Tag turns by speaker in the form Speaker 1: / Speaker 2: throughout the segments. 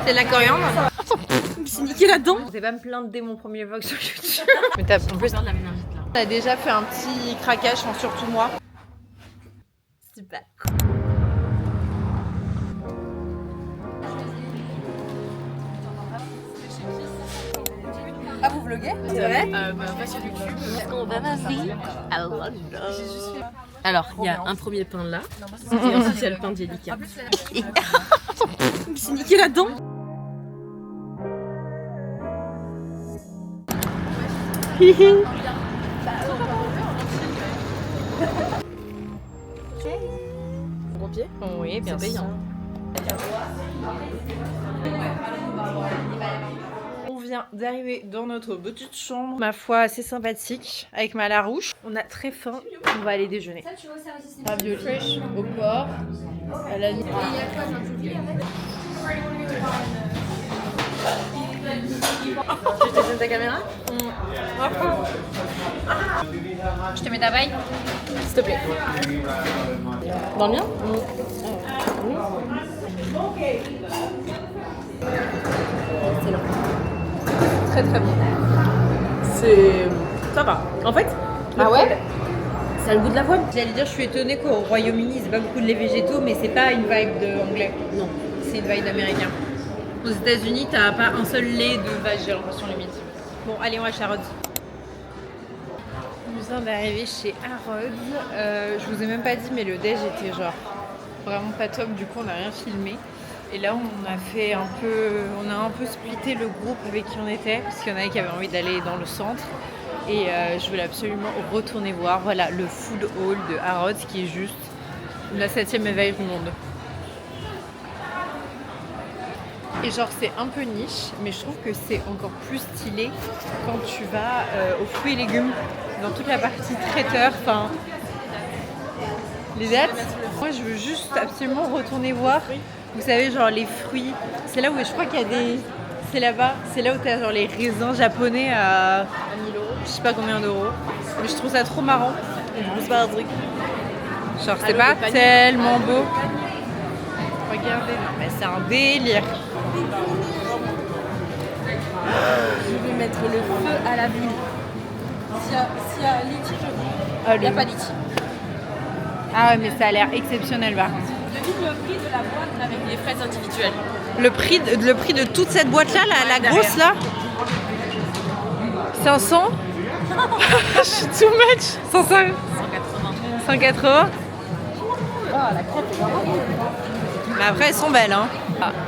Speaker 1: C'est de la coriandre. Je me suis niqué là-dedans. Je vais pas me plaindre dès mon premier vlog sur YouTube. Mais t'as en plus t'as déjà fait un petit craquage, surtout moi. Super. Ah, vous vloguez? C'est vrai?
Speaker 2: Pas sur YouTube. Parce qu'on va ma vie à Londres. Alors, il y a un premier pain là. Et ensuite, il y a le pain d'Elica.
Speaker 1: Je me suis niqué là-dedans.
Speaker 2: Gros pied?
Speaker 1: Oui, bien sûr. On vient d'arriver dans notre petite chambre, ma foi assez sympathique, avec ma Larouche. On a très faim, on va aller déjeuner. Ravioli fresh au porc, à la nuit. Tu te donnes ta caméra? Je te mets ta paille?
Speaker 2: S'il te plaît. Dans le mien? Excellent.
Speaker 1: Très très bien.
Speaker 2: Ça va. En fait,
Speaker 1: Ah ouais?
Speaker 2: ça a le goût de l'avoine.
Speaker 1: J'allais dire, je suis étonnée qu'au Royaume-Uni, c'est pas beaucoup de lait végétaux, mais c'est pas une vibe de anglais.
Speaker 2: Non.
Speaker 1: C'est une vibe d'américain. Aux États-Unis, t'as pas un seul lait de vache, j'ai l'impression limite. Bon, allez, on va chez Harrods. On vient d'arriver chez Harrods. Je vous ai même pas dit, mais le déj était genre vraiment pas top. Du coup, on n'a rien filmé. Et là, on a un peu splitté le groupe avec qui on était, parce qu'il y en avait qui avaient envie d'aller dans le centre. Et je voulais absolument retourner voir, voilà, le food hall de Harrods, qui est juste la 7e merveille du monde. Et genre c'est un peu niche, mais je trouve que c'est encore plus stylé quand tu vas aux fruits et légumes, dans toute la partie traiteur, enfin les dates. Moi je veux juste absolument retourner voir, vous savez, genre les fruits, c'est là où je crois qu'il y a des... C'est là-bas, c'est là où tu as genre les raisins japonais à 1000 €, je sais pas combien d'euros, mais je trouve ça trop marrant. Et je sais pas un truc. Genre c'est pas tellement beau. Regardez, non mais c'est un délire.
Speaker 2: Je vais mettre le feu à la ville. S'il y a litchi, je dis. Il n'y a pas litchi.
Speaker 1: Ah ouais, mais ça a l'air exceptionnel par contre.
Speaker 2: Devine le prix de la boîte avec les fraises individuelles.
Speaker 1: Le prix de toute cette boîte là, la grosse là, 500. Je suis too much. 105. 180.
Speaker 2: Ah, la crêpe est vraiment bonne.
Speaker 1: Mais après elles sont belles hein.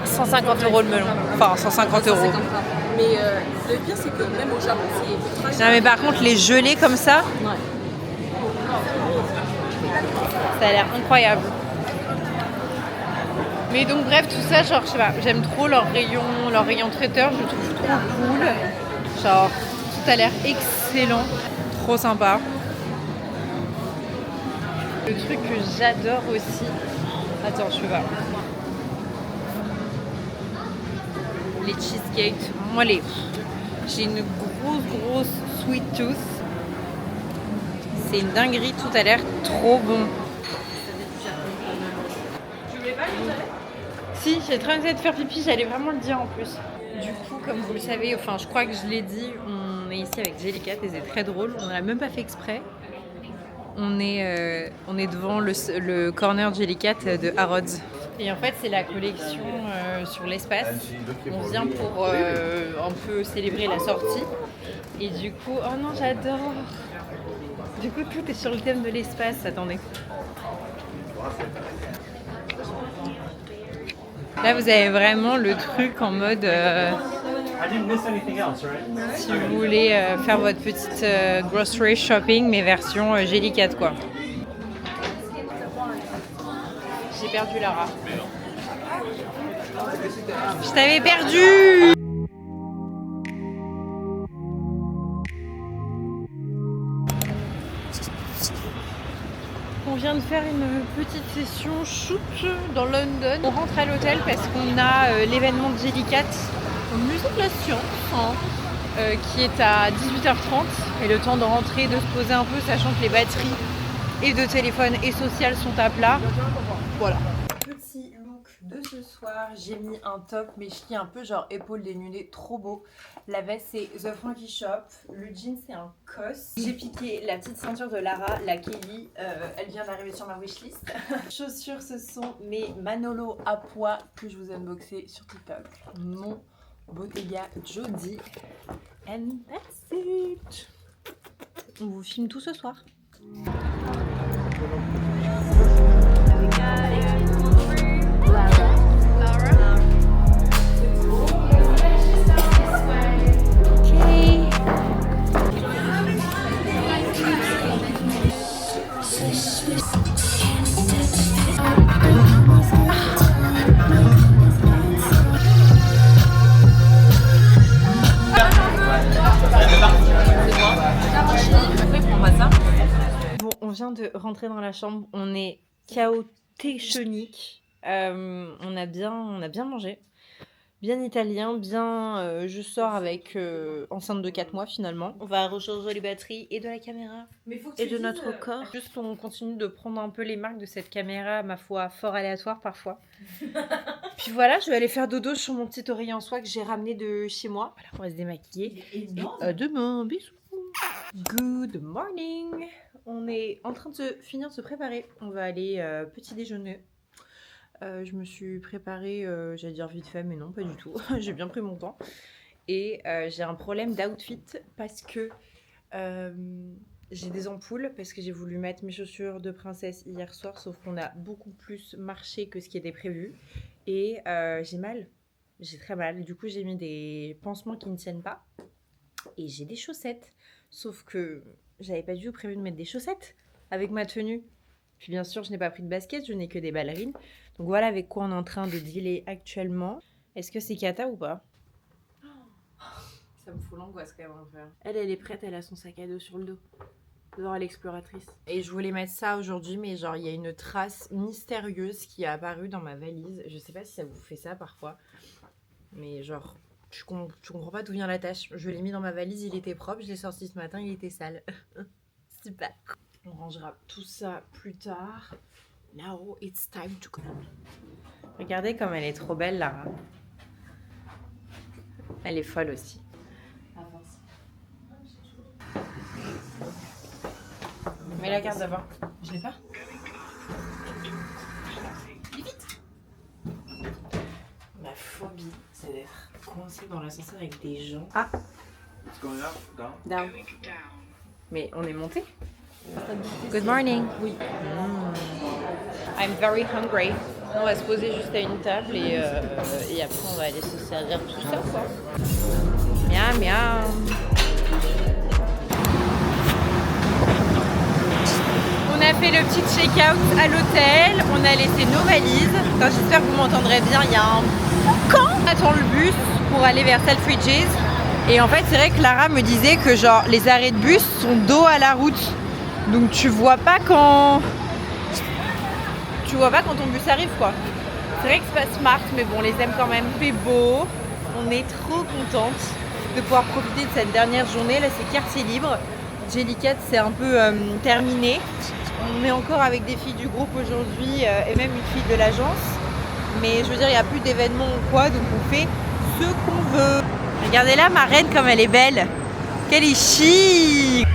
Speaker 1: 150 € le melon. Enfin 150 €.
Speaker 2: Mais le pire c'est que même au Japon c'est ultra cher.
Speaker 1: Non mais par contre les gelées comme ça,
Speaker 2: Ouais.
Speaker 1: ça a l'air incroyable. Mais donc bref tout ça, genre je sais pas, j'aime trop leur rayon traiteur, je le trouve trop cool. Genre tout a l'air excellent, trop sympa. Le truc que j'adore aussi, attends je peux pas. Les cheesecakes, moi j'ai une grosse sweet tooth. C'est une dinguerie, tout a l'air trop bon. Tu voulais pas les aller? Si, j'ai très envie de faire pipi, j'allais vraiment le dire en plus. Du coup, comme vous le savez, enfin je crois que je l'ai dit, on est ici avec Jellycat et c'est très drôle, on l'a même pas fait exprès. On est devant le corner Jellycat de Harrods. Et en fait, c'est la collection sur l'espace. On vient pour un peu célébrer la sortie. Et du coup, oh non, j'adore. Du coup, tout est sur le thème de l'espace. Attendez. Là, vous avez vraiment le truc en mode... si vous voulez faire votre petite grocery shopping, mais version Jellycat, quoi. J'ai perdu Lara. Je t'avais perdu! On vient de faire une petite session shoot dans London. On rentre à l'hôtel parce qu'on a l'événement de Jellycat au musée de la science qui est à 18h30 et le temps de rentrer, de se poser un peu, sachant que les batteries et de téléphone et social sont à plat. Voilà.
Speaker 2: Petit look
Speaker 1: de ce soir. J'ai mis un top mais ch'ti un peu genre épaule dénudée, trop beau. La veste c'est The Frankie Shop, le jean c'est un COS. J'ai piqué la petite ceinture de Lara, la Kelly, elle vient d'arriver sur ma wishlist. Chaussures, ce sont mes Manolo à pois que je vous ai unboxé sur TikTok. Mon Bottega Jody. And that's it. On vous filme tout ce soir. Bon, on vient de rentrer dans la chambre, on est chaotéchonique. On a bien mangé, bien italien, bien. Je sors avec enceinte de 4 mois finalement. On va recharger les batteries et de la caméra et de notre corps. Juste on continue de prendre un peu les marques de cette caméra, ma foi, fort aléatoire parfois. Puis voilà, je vais aller faire dodo sur mon petit oreiller en soie que j'ai ramené de chez moi. Voilà, on va se démaquiller. Et à demain, bisous. Good morning. On est en train de finir de se préparer. On va aller petit déjeuner. Je me suis préparée, j'allais dire vite fait, mais non, pas du tout. J'ai bien pris mon temps. Et j'ai un problème d'outfit parce que j'ai des ampoules, parce que j'ai voulu mettre mes chaussures de princesse hier soir, sauf qu'on a beaucoup plus marché que ce qui était prévu. Et j'ai mal. J'ai très mal. Du coup, j'ai mis des pansements qui ne tiennent pas. Et j'ai des chaussettes. Sauf que j'avais pas du tout prévu de mettre des chaussettes avec ma tenue. Puis bien sûr, je n'ai pas pris de basket, je n'ai que des ballerines. Donc voilà avec quoi on est en train de dealer actuellement. Est-ce que c'est cata ou pas? Ça me fout l'angoisse quand même un peu. Elle est prête, elle a son sac à dos sur le dos. Genre l'exploratrice. Et je voulais mettre ça aujourd'hui, mais genre il y a une trace mystérieuse qui est apparue dans ma valise. Je sais pas si ça vous fait ça parfois. Mais genre, tu comprends pas d'où vient la tache. Je l'ai mis dans ma valise, il était propre. Je l'ai sorti ce matin, il était sale. Super. On rangera tout ça plus tard. Now it's time to go. Regardez comme elle est trop belle, Lara. Elle est folle aussi. Mets la carte d'abord. Je l'ai pas. Vite. Ma phobie, c'est d'être coincée dans l'ascenseur avec des gens. Ah.
Speaker 3: It's going up, down.
Speaker 1: Down. Mais on est monté. Good morning. Oui. I'm very hungry. On va se poser juste à une table et après on va aller se servir tout ça quoi. Miam miam. On a fait le petit check-out à l'hôtel. On a laissé nos valises. Enfin, j'espère que vous m'entendrez bien. Il y a un camp. On attend le bus pour aller vers Selfridges. Et en fait, c'est vrai que Lara me disait que genre les arrêts de bus sont dos à la route. Donc tu vois pas quand ton bus arrive quoi. C'est vrai que c'est pas smart mais bon on les aime quand même. C'est beau. On est trop contente de pouvoir profiter de cette dernière journée. Là c'est quartier libre. Jellicat c'est un peu terminé. On est encore avec des filles du groupe aujourd'hui et même une fille de l'agence. Mais je veux dire il n'y a plus d'événements ou quoi donc on fait ce qu'on veut. Regardez là ma reine comme elle est belle. Quelle est chic.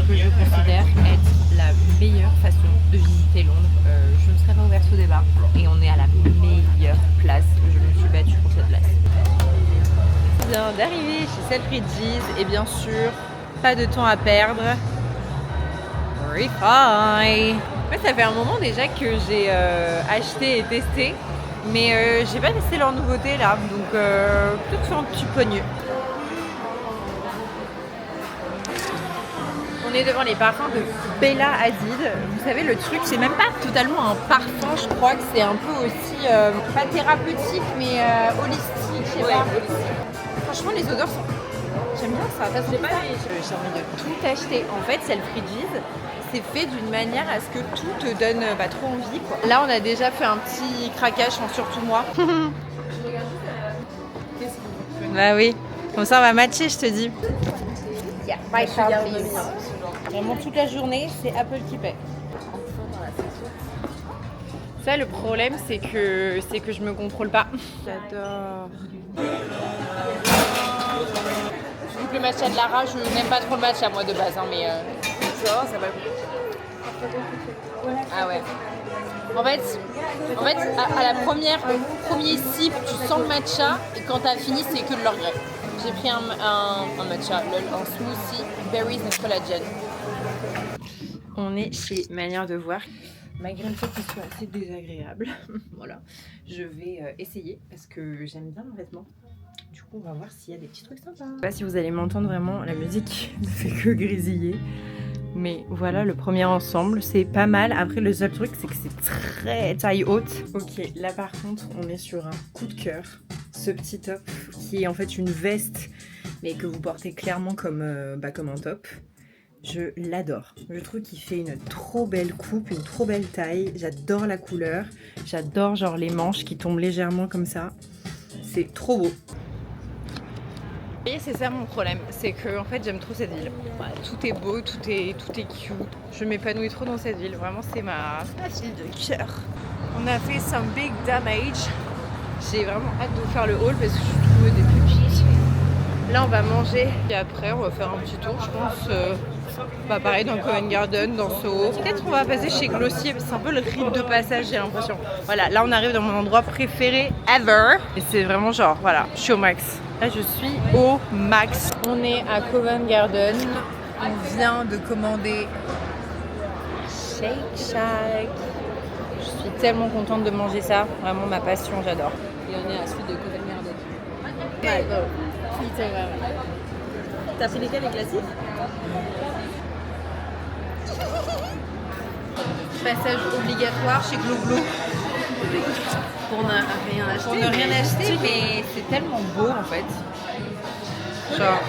Speaker 1: Que je considère être la meilleure façon de visiter Londres. Je ne serai pas ouverte au débat et on est à la meilleure place. Je me suis battue pour cette place. On vient d'arriver chez Selfridges et bien sûr, pas de temps à perdre. Refi. Ouais, ça fait un moment déjà que j'ai acheté et testé, mais j'ai pas testé leurs nouveautés là, donc peut-être faire un petit poigneux. On est devant les parfums de Bella Hadid. Vous savez, le truc, c'est même pas totalement un parfum. Je crois que c'est un peu aussi, pas thérapeutique, mais holistique. Je sais pas. Franchement, les odeurs sont... J'aime bien ça. J'ai envie de tout acheter. En fait, Selfridges, c'est fait d'une manière à ce que tout te donne trop envie, quoi. Là, on a déjà fait un petit craquage, surtout moi. Bah oui. Comme ça, on va matcher, je te dis. Yeah, my Vraiment toute la journée, c'est Apple qui paie. Ça, le problème, c'est que je me contrôle pas. J'adore. Je trouve que le matcha de Lara, je n'aime pas trop le matcha moi de base, hein, mais ça va. Ah ouais. En fait, à la premier sip, tu sens le matcha et quand t'as fini, c'est que de l'orgueil. J'ai pris un matcha, un smoothie, berries and collagen. On est chez Manière de voir. Malgré le fait qu'il soit assez désagréable, voilà, je vais essayer parce que j'aime bien le vêtement. Du coup, on va voir s'il y a des petits trucs sympas. Je sais pas si vous allez m'entendre vraiment, la musique ne fait que grésiller. Mais voilà le premier ensemble, c'est pas mal. Après, le seul truc, c'est que c'est très taille haute. Ok, là par contre, on est sur un coup de cœur. Ce petit top qui est en fait une veste, mais que vous portez clairement comme un top. Je l'adore. Je trouve qu'il fait une trop belle coupe, une trop belle taille. J'adore la couleur. J'adore genre les manches qui tombent légèrement comme ça. C'est trop beau. Et c'est ça mon problème, c'est que en fait j'aime trop cette ville. Tout est beau, tout est cute. Je m'épanouis trop dans cette ville. Vraiment c'est ma ville de cœur. On a fait some big damage. J'ai vraiment hâte de faire le haul parce que je trouve des pépites. Là on va manger et après on va faire un petit tour je pense. Pareil dans Covent Garden, dans Soho. Peut-être on va passer chez Glossier, c'est un peu le rite de passage j'ai l'impression. Voilà, là on arrive dans mon endroit préféré ever. Et c'est vraiment genre, voilà, je suis au max. Là je suis au max. On est à Covent Garden. On vient de commander Shake Shack. Je suis tellement contente de manger ça. Vraiment ma passion, j'adore.
Speaker 2: Et on est à la suite de Covent Garden.
Speaker 1: Ouais,
Speaker 2: T'as pris lesquels, les classiques?
Speaker 1: Passage obligatoire chez Glo-Glo.
Speaker 2: Pour ne rien acheter.
Speaker 1: Pour ne rien acheter, mais c'est tellement beau en fait. Genre,